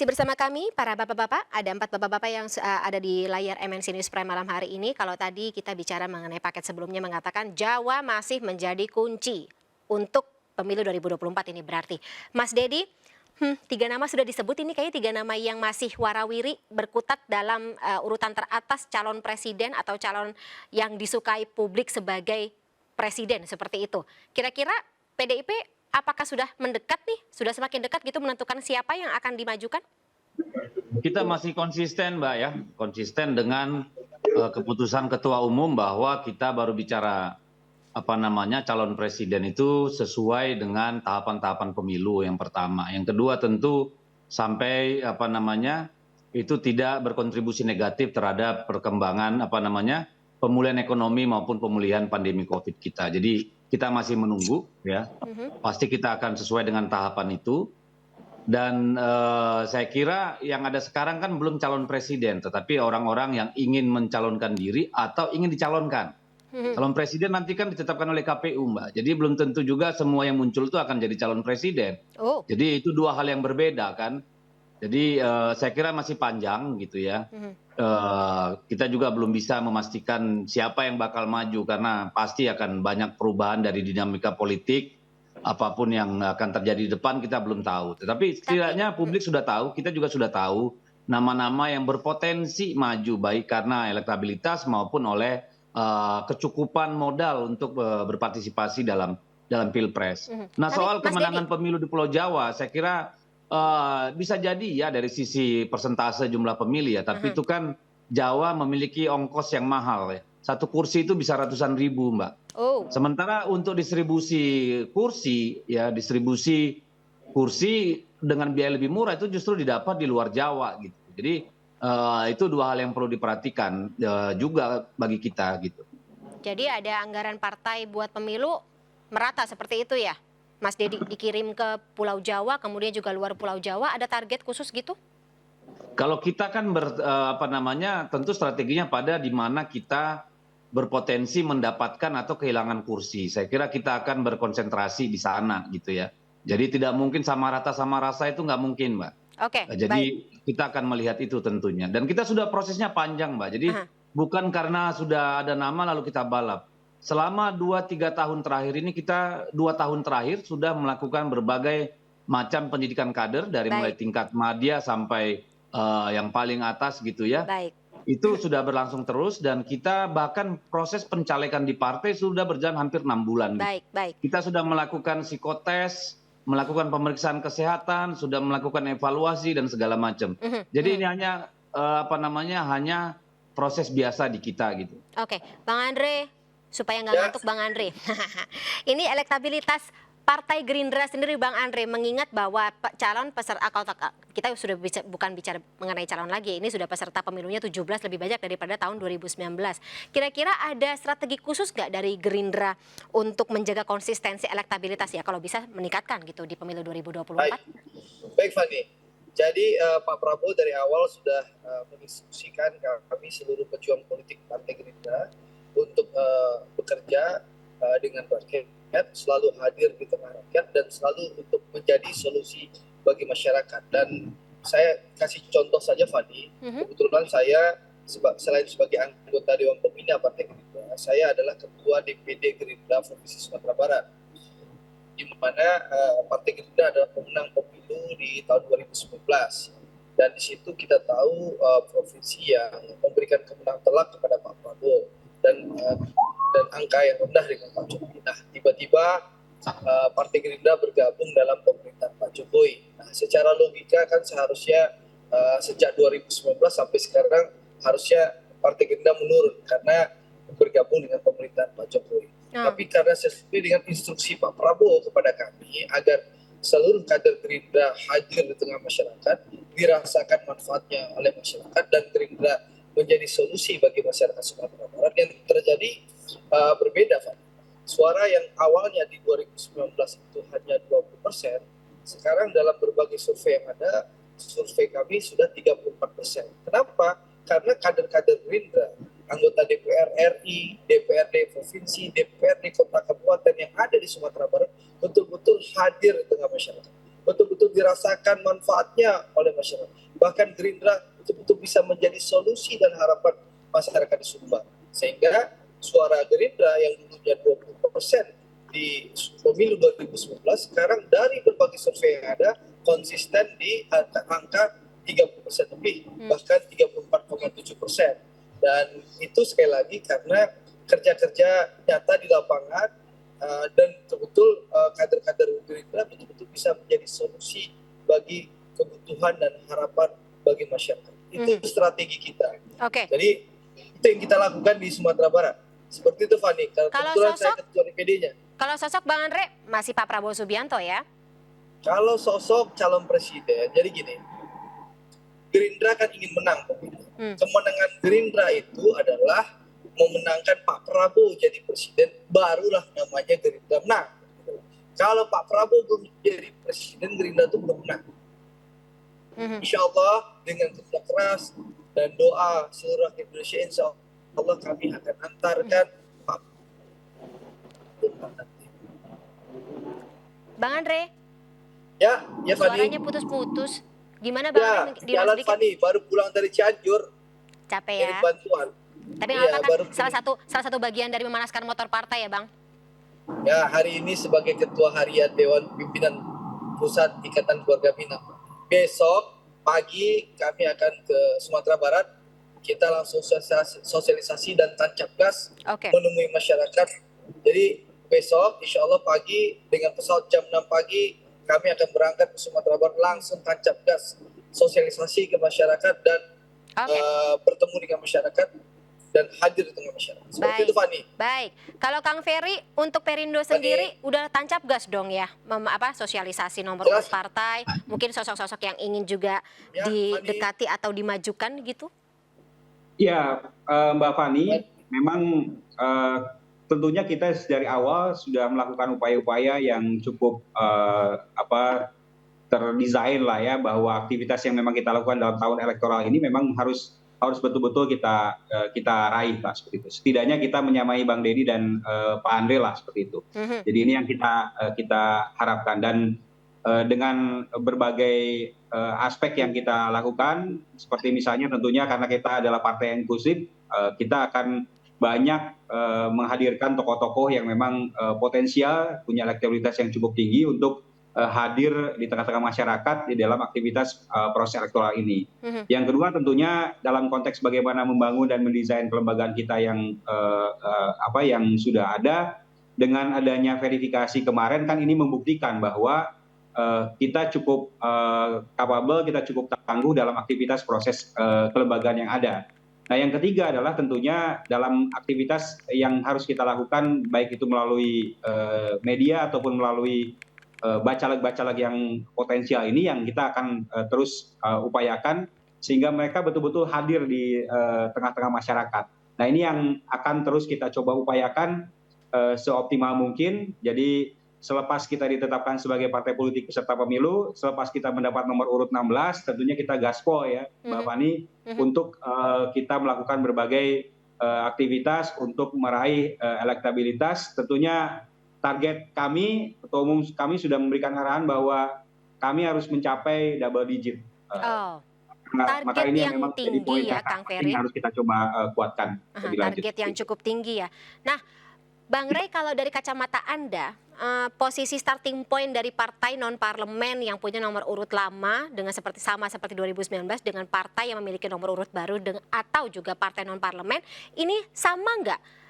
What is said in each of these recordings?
Masih bersama kami para bapak-bapak, ada 4 bapak-bapak yang ada di layar MNC News Prime malam hari ini. Kalau tadi kita bicara mengenai paket sebelumnya mengatakan Jawa masih menjadi kunci untuk pemilu 2024 ini berarti. Mas Dedi, 3 nama sudah disebut ini kayaknya 3 nama yang masih warawiri berkutat dalam urutan teratas calon presiden atau calon yang disukai publik sebagai presiden seperti itu. Kira-kira PDIP apakah sudah mendekat nih, sudah semakin dekat gitu menentukan siapa yang akan dimajukan? Kita masih konsisten, Mbak ya, konsisten dengan keputusan Ketua Umum bahwa kita baru bicara calon presiden itu sesuai dengan tahapan-tahapan pemilu yang pertama. Yang kedua tentu sampai itu tidak berkontribusi negatif terhadap perkembangan pemulihan ekonomi maupun pemulihan pandemi COVID kita. Jadi kita masih menunggu ya. Pasti kita akan sesuai dengan tahapan itu. Dan saya kira yang ada sekarang kan belum calon presiden, tetapi orang-orang yang ingin mencalonkan diri atau ingin dicalonkan. Calon presiden nanti kan ditetapkan oleh KPU, Mbak. Jadi belum tentu juga semua yang muncul itu akan jadi calon presiden. Oh. Jadi itu dua hal yang berbeda kan. Jadi saya kira masih panjang gitu ya. Kita juga belum bisa memastikan siapa yang bakal maju karena pasti akan banyak perubahan dari dinamika politik. Apapun yang akan terjadi di depan kita belum tahu. Tetapi setidaknya publik sudah tahu, kita juga sudah tahu nama-nama yang berpotensi maju baik karena elektabilitas maupun oleh kecukupan modal untuk berpartisipasi dalam pilpres. Nah soal kemenangan pemilu di Pulau Jawa, saya kira bisa jadi ya dari sisi persentase jumlah pemilih ya, tapi itu kan Jawa memiliki ongkos yang mahal ya. Satu kursi itu bisa ratusan ribu, Mbak. Oh. Sementara untuk distribusi kursi dengan biaya lebih murah itu justru didapat di luar Jawa gitu. Jadi itu dua hal yang perlu diperhatikan juga bagi kita gitu. Jadi ada anggaran partai buat pemilu merata seperti itu ya, Mas Dedi, dikirim ke Pulau Jawa, kemudian juga luar Pulau Jawa, ada target khusus gitu? Kalau kita kan tentu strateginya pada di mana kita berpotensi mendapatkan atau kehilangan kursi. Saya kira kita akan berkonsentrasi di sana gitu ya. Jadi tidak mungkin sama rasa itu nggak mungkin, Mbak. Oke, Jadi baik. kita akan melihat itu tentunya. Dan kita sudah prosesnya panjang, Mbak. Jadi bukan karena sudah ada nama lalu kita balap. Selama 2-3 tahun terakhir ini kita 2 tahun terakhir sudah melakukan berbagai macam pendidikan kader dari mulai tingkat madya sampai yang paling atas gitu ya. Baik. Itu sudah berlangsung terus dan kita bahkan proses pencalekan di partai sudah berjalan hampir 6 bulan. Baik, baik. Kita sudah melakukan psikotes, melakukan pemeriksaan kesehatan, sudah melakukan evaluasi dan segala macam. Jadi ini hanya hanya proses biasa di kita gitu. Oke, Bang Andre, supaya nggak ngantuk Bang Andre. Ini elektabilitas Partai Gerindra sendiri Bang Andre, mengingat bahwa calon peserta, kita sudah bukan bicara mengenai calon lagi, ini sudah peserta pemilunya 17 lebih banyak daripada tahun 2019. Kira-kira ada strategi khusus nggak dari Gerindra untuk menjaga konsistensi elektabilitas ya, kalau bisa meningkatkan gitu di pemilu 2024? Baik Fani, jadi Pak Prabowo dari awal sudah menginstruksikan kami seluruh pejuang politik Partai Gerindra untuk bekerja dengan rakyat, selalu hadir di tengah rakyat dan selalu untuk menjadi solusi bagi masyarakat. Dan saya kasih contoh saja Fani, kebetulan saya selain sebagai anggota Dewan Pembina Partai Gerindra, saya adalah Ketua DPD Gerindra Provinsi Sumatera Barat, di mana Partai Gerindra adalah pemenang pemilu di tahun 2019. Dan di situ kita tahu provinsi yang memberikan kemenangan telak kepada Pak Prabowo dan angka yang rendah dengan Pak Jokowi. Nah, tiba-tiba Partai Gerindra bergabung dalam pemerintahan Pak Jokowi. Nah, secara logika kan seharusnya sejak 2019 sampai sekarang harusnya Partai Gerindra menurun karena bergabung dengan pemerintahan Pak Jokowi. Tapi karena sesuai dengan instruksi Pak Prabowo kepada kami agar seluruh kader Gerindra hadir di tengah masyarakat, dirasakan manfaatnya oleh masyarakat dan Gerindra menjadi solusi bagi masyarakat Sumatera Barat, yang terjadi berbeda, Pak. Suara yang awalnya di 2019 itu hanya 20%, sekarang dalam berbagai survei yang ada, survei kami sudah 34%. Kenapa? Karena kader-kader Gerindra, anggota DPR RI, DPRD Provinsi, DPRD Kota Kabupaten yang ada di Sumatera Barat, betul-betul hadir di tengah masyarakat. betul-betul dirasakan manfaatnya oleh masyarakat. Bahkan Gerindra betul-betul bisa menjadi solusi dan harapan masyarakat di Sumbar. Sehingga suara Gerindra yang dulunya 20% di pemilu 2019 sekarang dari berbagai survei yang ada konsisten di angka 30% lebih, bahkan 34,7%. Dan itu sekali lagi karena kerja-kerja nyata di lapangan dan betul-betul kader-kader Gerindra betul-betul bisa menjadi solusi bagi kebutuhan dan harapan bagi masyarakat. Itu strategi kita. Jadi itu yang kita lakukan di Sumatera Barat. Seperti itu Fani. Kalau kebetulan sosok, saya ketua DPD-nya. Kalau sosok Bang Andre masih Pak Prabowo Subianto ya? Kalau sosok calon presiden, jadi gini, Gerindra kan ingin menang. Kemenangan Gerindra itu adalah memenangkan Pak Prabowo jadi presiden, barulah namanya Gerindra menang. Kalau Pak Prabowo belum jadi presiden, Gerindra itu belum menang. Insya Allah dengan kerja keras dan doa seluruh rakyat Indonesia, insya Allah kami akan antarkan Pak Bang Andre. Ya Fani. Suaranya putus-putus. Gimana Bang Andre? Jalan Fani, baru pulang dari Cianjur. Capek ya. Bantuan. Tapi nggak apa-apa kan salah satu bagian dari memanaskan motor partai ya Bang? Ya, hari ini sebagai Ketua Harian Dewan Pimpinan Pusat Ikatan Keluarga Minang. Besok pagi kami akan ke Sumatera Barat. Kita langsung sosialisasi dan tancap gas menemui masyarakat. Jadi besok insya Allah pagi dengan pesawat jam 6 pagi kami akan berangkat ke Sumatera Barat, langsung tancap gas sosialisasi ke masyarakat dan bertemu dengan masyarakat dan hadir di tengah masyarakat. Seperti itu Fani. Baik. Kalau Kang Ferry untuk Perindo sendiri udah tancap gas dong ya, sosialisasi nomor urut partai, mungkin sosok-sosok yang ingin juga didekati atau dimajukan gitu? Ya, Mbak Fani, memang tentunya kita dari awal sudah melakukan upaya-upaya yang cukup terdesain lah ya, bahwa aktivitas yang memang kita lakukan dalam tahun elektoral ini memang harus betul-betul kita raih lah seperti itu. Setidaknya kita menyamai Bang Deddy dan Pak Andre lah seperti itu. Jadi ini yang kita harapkan, dan dengan berbagai aspek yang kita lakukan, seperti misalnya tentunya karena kita adalah partai yang inklusif, kita akan banyak menghadirkan tokoh-tokoh yang memang potensial, punya elektabilitas yang cukup tinggi untuk hadir di tengah-tengah masyarakat di dalam aktivitas proses elektoral ini. Yang kedua tentunya dalam konteks bagaimana membangun dan mendesain kelembagaan kita yang sudah ada, dengan adanya verifikasi kemarin kan ini membuktikan bahwa kita cukup capable, kita cukup tangguh dalam aktivitas proses kelembagaan yang ada. Nah yang ketiga adalah tentunya dalam aktivitas yang harus kita lakukan, baik itu melalui media ataupun melalui bacaleg-bacaleg yang potensial ini, yang kita akan terus upayakan sehingga mereka betul-betul hadir di tengah-tengah masyarakat. Nah ini yang akan terus kita coba upayakan seoptimal mungkin. Jadi selepas kita ditetapkan sebagai partai politik peserta pemilu, selepas kita mendapat nomor urut 16, tentunya kita gaspol ya Mbak Fani, untuk kita melakukan berbagai aktivitas untuk meraih elektabilitas. Tentunya target kami, Ketua Umum kami sudah memberikan arahan bahwa kami harus mencapai double digit. Maka ini yang memang jadi poin ya, Kang Ferry, yang harus kita coba kuatkan. Target yang cukup tinggi ya. Nah, Bang Rey, kalau dari kacamata Anda, posisi starting point dari partai non-parlemen yang punya nomor urut lama dengan seperti 2019 dengan partai yang memiliki nomor urut baru atau juga partai non-parlemen, ini sama nggak?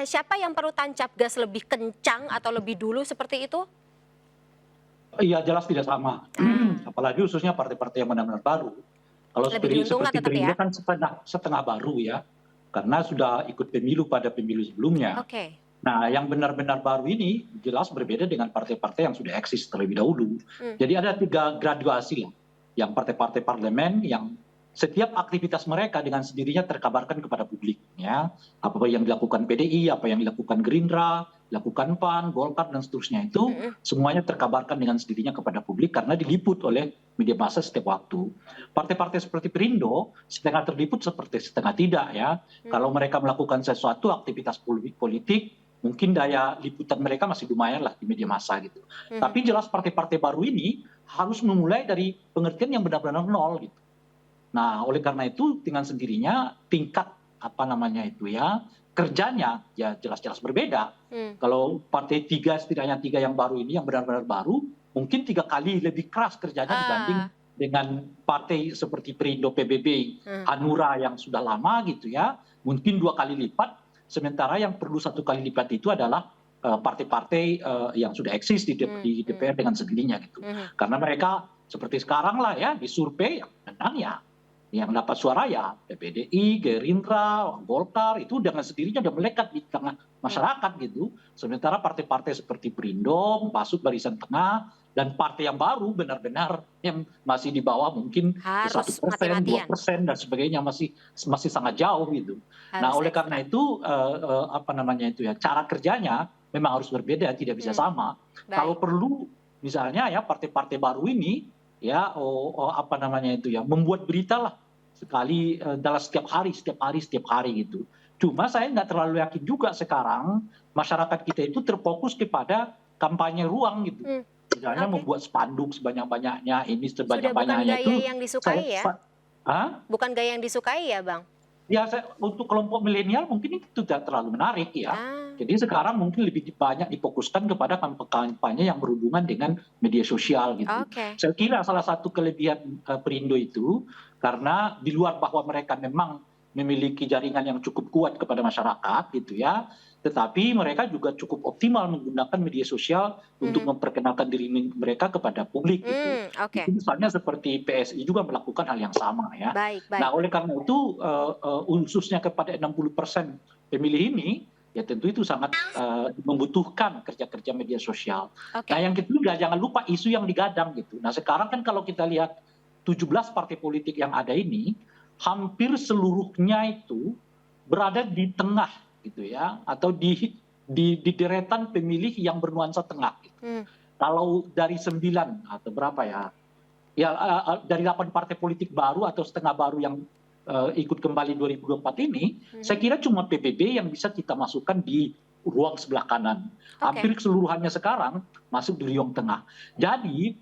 Siapa yang perlu tancap gas lebih kencang atau lebih dulu seperti itu? Iya, jelas tidak sama. Apalagi khususnya partai-partai yang benar-benar baru. Kalau seperti Perindo kan setengah baru ya, karena sudah ikut pemilu pada pemilu sebelumnya. Nah, yang benar-benar baru ini jelas berbeda dengan partai-partai yang sudah eksis terlebih dahulu. Jadi ada 3 graduasi lah. Yang partai-partai parlemen yang setiap aktivitas mereka dengan sendirinya terkabarkan kepada publik. Ya. Apa yang dilakukan PDI, apa yang dilakukan Gerindra, dilakukan PAN, Golkar, dan seterusnya itu semuanya terkabarkan dengan sendirinya kepada publik karena diliput oleh media massa setiap waktu. Partai-partai seperti Perindo setengah terliput seperti setengah tidak ya. Kalau mereka melakukan sesuatu aktivitas politik mungkin daya liputan mereka masih lumayan lah di media massa gitu. Tapi jelas partai-partai baru ini harus memulai dari pengertian yang benar-benar nol gitu. Nah, oleh karena itu dengan sendirinya tingkat apa namanya itu ya kerjanya ya jelas-jelas berbeda. Kalau partai tiga setidaknya tiga yang baru ini yang benar-benar baru mungkin 3 kali lebih keras kerjanya dibanding dengan partai seperti Perindo, PBB, Hanura yang sudah lama gitu ya, mungkin 2 kali lipat. Sementara yang perlu 1 kali lipat itu adalah partai-partai yang sudah eksis di DPR dengan sendirinya gitu. Karena mereka seperti sekarang lah ya di survei yang menang ya yang dapat suara ya PPDI, Gerindra, Golkar itu dengan sendirinya udah melekat di tengah masyarakat gitu. Sementara partai-partai seperti Perindo masuk barisan tengah dan partai yang baru benar-benar yang masih di bawah mungkin 1%, 2% dan sebagainya masih sangat jauh gitu. Nah oleh karena itu apa namanya itu ya cara kerjanya memang harus berbeda, tidak bisa sama. Kalau perlu misalnya ya partai-partai baru ini ya apa namanya itu ya membuat berita lah sekali dalam setiap hari gitu. Cuma saya nggak terlalu yakin juga sekarang masyarakat kita itu terfokus kepada kampanye ruang gitu. Misalnya membuat spanduk sebanyak-banyaknya, ini sebanyak-banyaknya itu. Bukan gaya yang disukai ya? Bukan gaya yang disukai ya, Bang? Ya, untuk kelompok milenial mungkin itu tidak terlalu menarik ya. Jadi sekarang mungkin lebih banyak difokuskan kepada kampanye yang berhubungan dengan media sosial gitu. Saya kira salah satu kelebihan Perindo itu karena di luar bahwa mereka memang memiliki jaringan yang cukup kuat kepada masyarakat gitu ya, tetapi mereka juga cukup optimal menggunakan media sosial untuk memperkenalkan diri mereka kepada publik gitu. Misalnya seperti PSI juga melakukan hal yang sama ya. Nah oleh karena itu khususnya kepada 60% pemilih ini ya tentu itu sangat membutuhkan kerja-kerja media sosial. Nah yang ketiga jangan lupa isu yang digadang gitu. Nah sekarang kan kalau kita lihat 17 partai politik yang ada ini hampir seluruhnya itu berada di tengah gitu ya atau di deretan pemilih yang bernuansa tengah gitu. Kalau dari 9 atau berapa ya dari 8 partai politik baru atau setengah baru yang ikut kembali 2024 ini saya kira cuma PBB yang bisa kita masukkan di ruang sebelah kanan. Hampir keseluruhannya sekarang masuk di ruang tengah. Jadi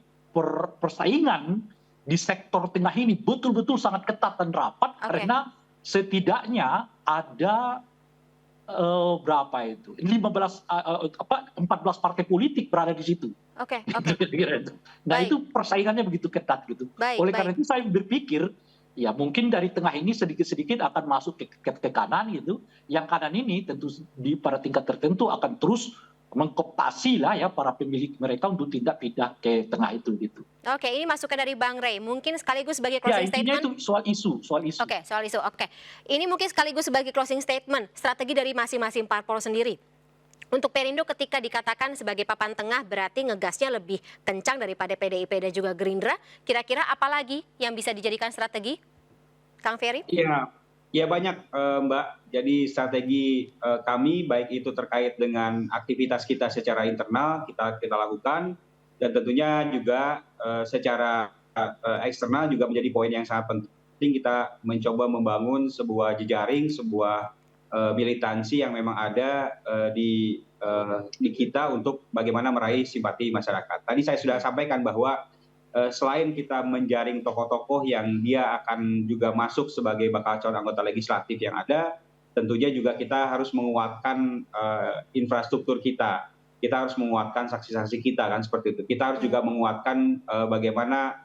persaingan di sektor tengah ini betul-betul sangat ketat dan rapat karena setidaknya ada berapa itu 14 partai politik berada di situ. Nah itu persaingannya begitu ketat gitu. Oleh karena itu saya berpikir ya mungkin dari tengah ini sedikit-sedikit akan masuk ke kanan gitu. Yang kanan ini tentu pada tingkat tertentu akan terus mengkooptasi lah ya para pemilik mereka untuk tidak pindah ke tengah itu gitu. Ini masukan dari Bang Rey. Mungkin sekaligus sebagai closing statement. Itu soal isu. Soal isu. Ini mungkin sekaligus sebagai closing statement strategi dari masing-masing parpol sendiri. Untuk Perindo ketika dikatakan sebagai papan tengah berarti ngegasnya lebih kencang daripada PDIP dan juga Gerindra. Kira-kira apa lagi yang bisa dijadikan strategi? Kang Ferry? Ya banyak Mbak. Jadi strategi kami baik itu terkait dengan aktivitas kita secara internal kita lakukan dan tentunya juga secara eksternal juga menjadi poin yang sangat penting. Kita mencoba membangun sebuah jejaring, sebuah militansi yang memang ada di kita untuk bagaimana meraih simpati masyarakat. Tadi saya sudah sampaikan bahwa selain kita menjaring tokoh-tokoh yang dia akan juga masuk sebagai bakal calon anggota legislatif yang ada, tentunya juga kita harus menguatkan infrastruktur kita. Kita harus menguatkan saksi-saksi kita kan seperti itu. Kita harus juga menguatkan bagaimana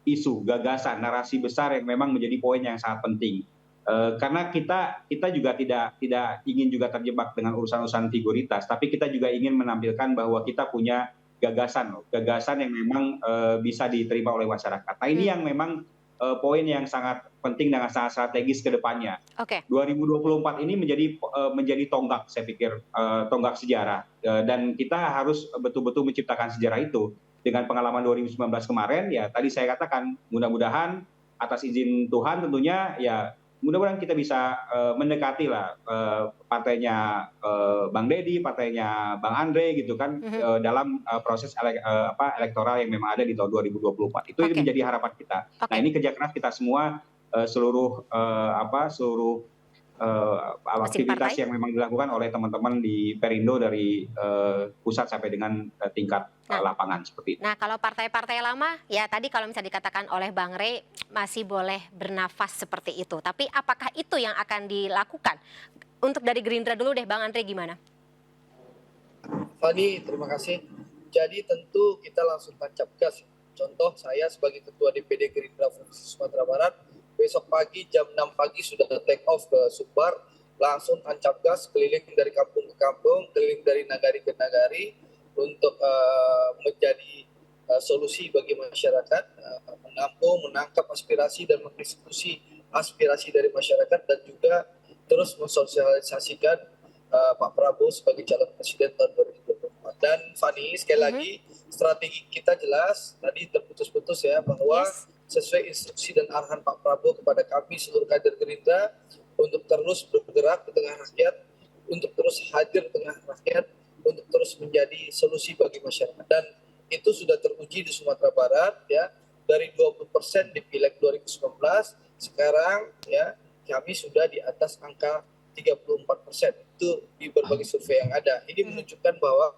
isu, gagasan, narasi besar yang memang menjadi poin yang sangat penting. Karena kita juga tidak ingin juga terjebak dengan urusan-urusan figuritas, tapi kita juga ingin menampilkan bahwa kita punya gagasan yang memang bisa diterima oleh masyarakat. Nah ini yang memang poin yang sangat penting dan sangat strategis ke depannya. 2024 ini menjadi tonggak, saya pikir tonggak sejarah dan kita harus betul-betul menciptakan sejarah itu dengan pengalaman 2019 kemarin. Ya tadi saya katakan mudah-mudahan atas izin Tuhan tentunya ya mudah-mudahan kita bisa mendekati lah partainya Bang Deddy, partainya Bang Andre gitu kan dalam proses elektoral yang memang ada di tahun 2024. Itu menjadi harapan kita. Nah ini kerja keras kita semua seluruh aktivitas partai? yang memang dilakukan oleh teman-teman di Perindo dari pusat sampai dengan tingkat lapangan seperti itu. Nah, kalau partai-partai lama, ya tadi kalau misalnya dikatakan oleh Bang Rey masih boleh bernafas seperti itu. Tapi apakah itu yang akan dilakukan? Untuk dari Gerindra dulu deh, Bang Andre gimana? Fani, terima kasih. Jadi tentu kita langsung tancap gas. Contoh saya sebagai Ketua DPD Gerindra Provinsi Sumatera Barat, besok pagi jam 6 pagi sudah take off ke Sumbar, langsung tancap gas keliling dari kampung ke kampung, keliling dari nagari ke nagari untuk menjadi solusi bagi masyarakat, menampung, menangkap aspirasi dan mengeksekusi aspirasi dari masyarakat dan juga terus mensosialisasikan Pak Prabowo sebagai calon presiden tahun 2024. Dan Fani, sekali lagi strategi kita jelas, tadi terputus-putus ya, bahwa sesuai instruksi dan arahan Pak Prabowo kepada kami seluruh kader Gerindra untuk terus bergerak di tengah rakyat, untuk terus hadir di tengah rakyat, untuk terus menjadi solusi bagi masyarakat. Dan itu sudah teruji di Sumatera Barat ya, dari 20% di Pileg 2019, sekarang ya kami sudah di atas angka 34%. Itu di berbagai survei yang ada. Ini menunjukkan bahwa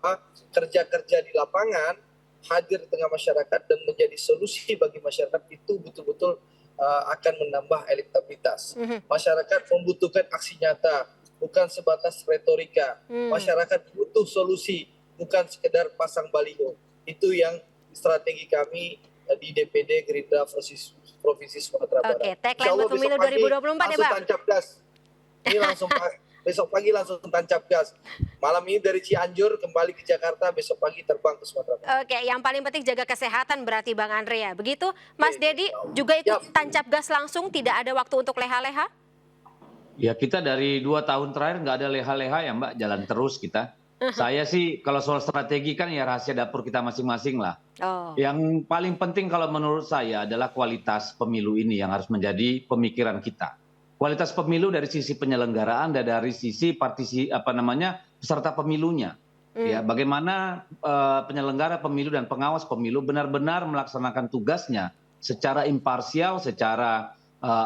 kerja-kerja di lapangan, hadir di tengah masyarakat dan menjadi solusi bagi masyarakat itu betul-betul akan menambah elektabilitas. Masyarakat membutuhkan aksi nyata, bukan sebatas retorika. Masyarakat butuh solusi, bukan sekedar pasang baliho. Itu yang strategi kami di DPD Gerindra Provinsi Sumatera Barat. Oke, tagline buat pemilu 2024 ya, Bang? Tancap gas. Ini langsung besok pagi langsung tancap gas. Malam ini dari Cianjur kembali ke Jakarta, besok pagi terbang ke Sumatera Barat. Oke, yang paling penting jaga kesehatan berarti Bang Andre ya. Begitu, Mas Dedi juga ikut tancap gas langsung, tidak ada waktu untuk leha-leha? Ya, kita dari 2 tahun terakhir nggak ada leha-leha ya Mbak, jalan terus kita. Saya sih kalau soal strategi kan ya rahasia dapur kita masing-masing lah. Yang paling penting kalau menurut saya adalah kualitas pemilu ini yang harus menjadi pemikiran kita. Kualitas pemilu dari sisi penyelenggaraan dan dari sisi peserta pemilunya. Ya, bagaimana penyelenggara pemilu dan pengawas pemilu benar-benar melaksanakan tugasnya secara imparsial, secara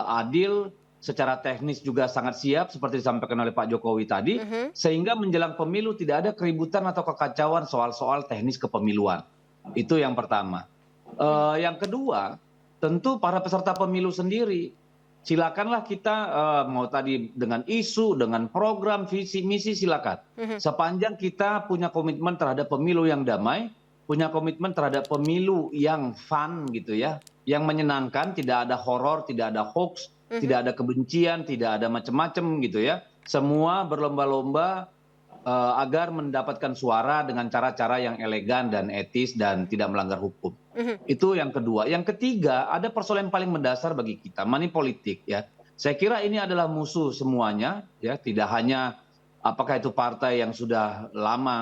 adil, secara teknis juga sangat siap seperti disampaikan oleh Pak Jokowi tadi, sehingga menjelang pemilu tidak ada keributan atau kekacauan soal-soal teknis kepemiluan. Itu yang pertama. Yang kedua, tentu para peserta pemilu sendiri, silakanlah kita mau tadi dengan isu, dengan program, visi, misi, silakan. Sepanjang kita punya komitmen terhadap pemilu yang damai, punya komitmen terhadap pemilu yang fun gitu ya, yang menyenangkan, tidak ada horor, tidak ada hoax, tidak ada kebencian, tidak ada macam-macam gitu ya. Semua berlomba-lomba agar mendapatkan suara dengan cara-cara yang elegan dan etis dan tidak melanggar hukum. Itu yang kedua. Yang ketiga, ada persoalan yang paling mendasar bagi kita, money politik ya. Saya kira ini adalah musuh semuanya ya, tidak hanya apakah itu partai yang sudah lama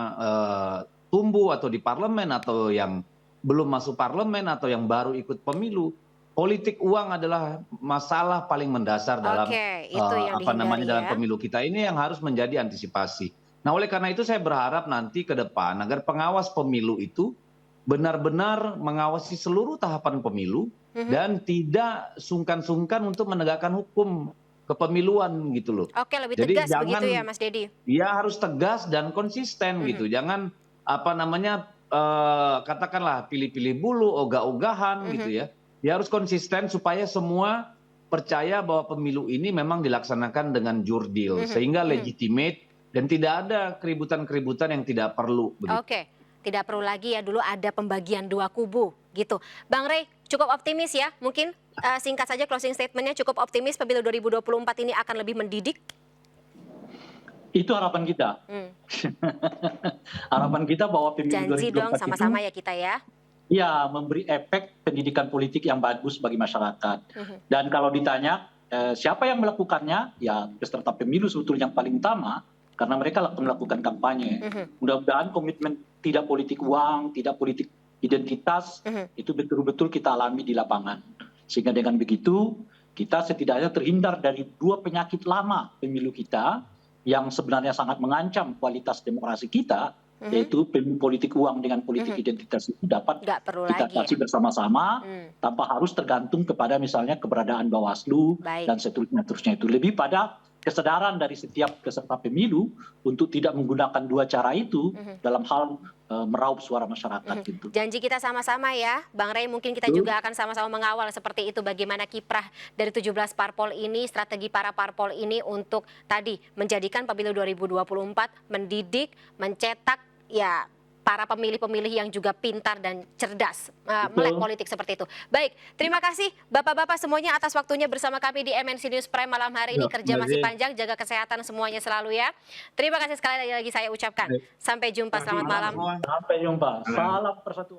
tumbuh atau di parlemen atau yang belum masuk parlemen atau yang baru ikut pemilu. Politik uang adalah masalah paling mendasar dalam dalam pemilu kita ini yang harus menjadi antisipasi. Nah, oleh karena itu saya berharap nanti ke depan agar pengawas pemilu itu benar-benar mengawasi seluruh tahapan pemilu dan tidak sungkan-sungkan untuk menegakkan hukum kepemiluan gitu loh. Oke, lebih Jadi tegas jangan, begitu ya Mas Dedi? Ya harus tegas dan konsisten gitu. Jangan katakanlah pilih-pilih bulu, ogah-ogahan gitu ya. Ya harus konsisten supaya semua percaya bahwa pemilu ini memang dilaksanakan dengan jurdil sehingga legitimate dan tidak ada keributan-keributan yang tidak perlu. Begitu. Oke, tidak perlu lagi ya dulu ada pembagian dua kubu gitu. Bang Rey, cukup optimis ya? Mungkin singkat saja closing statementnya, cukup optimis pemilu 2024 ini akan lebih mendidik? Itu harapan kita. Harapan kita bahwa pemilu 2024 janji dong sama-sama ya kita ya. Ya, memberi efek pendidikan politik yang bagus bagi masyarakat. Dan kalau ditanya siapa yang melakukannya, ya peserta pemilu sebetulnya yang paling utama, karena mereka melakukan kampanye. Mudah-mudahan komitmen tidak politik uang, tidak politik identitas, itu betul-betul kita alami di lapangan. Sehingga dengan begitu, kita setidaknya terhindar dari dua penyakit lama pemilu kita, yang sebenarnya sangat mengancam kualitas demokrasi kita, yaitu politik uang dengan politik identitas itu dapat kita atasi bersama-sama tanpa harus tergantung kepada misalnya keberadaan Bawaslu dan seterusnya itu. Lebih pada kesadaran dari setiap peserta pemilu untuk tidak menggunakan dua cara itu dalam hal meraup suara masyarakat gitu. Janji kita sama-sama ya, Bang Rey, mungkin kita juga akan sama-sama mengawal seperti itu bagaimana kiprah dari 17 parpol ini, strategi para parpol ini untuk tadi menjadikan pemilu 2024 mendidik, mencetak ya para pemilih-pemilih yang juga pintar dan cerdas melek politik seperti itu. Baik, terima kasih Bapak-Bapak semuanya atas waktunya bersama kami di MNC News Prime malam hari ini. Kerja masih panjang, jaga kesehatan semuanya selalu ya. Terima kasih sekali lagi saya ucapkan. Sampai jumpa, selamat malam. Sampai jumpa. Salam persatuan.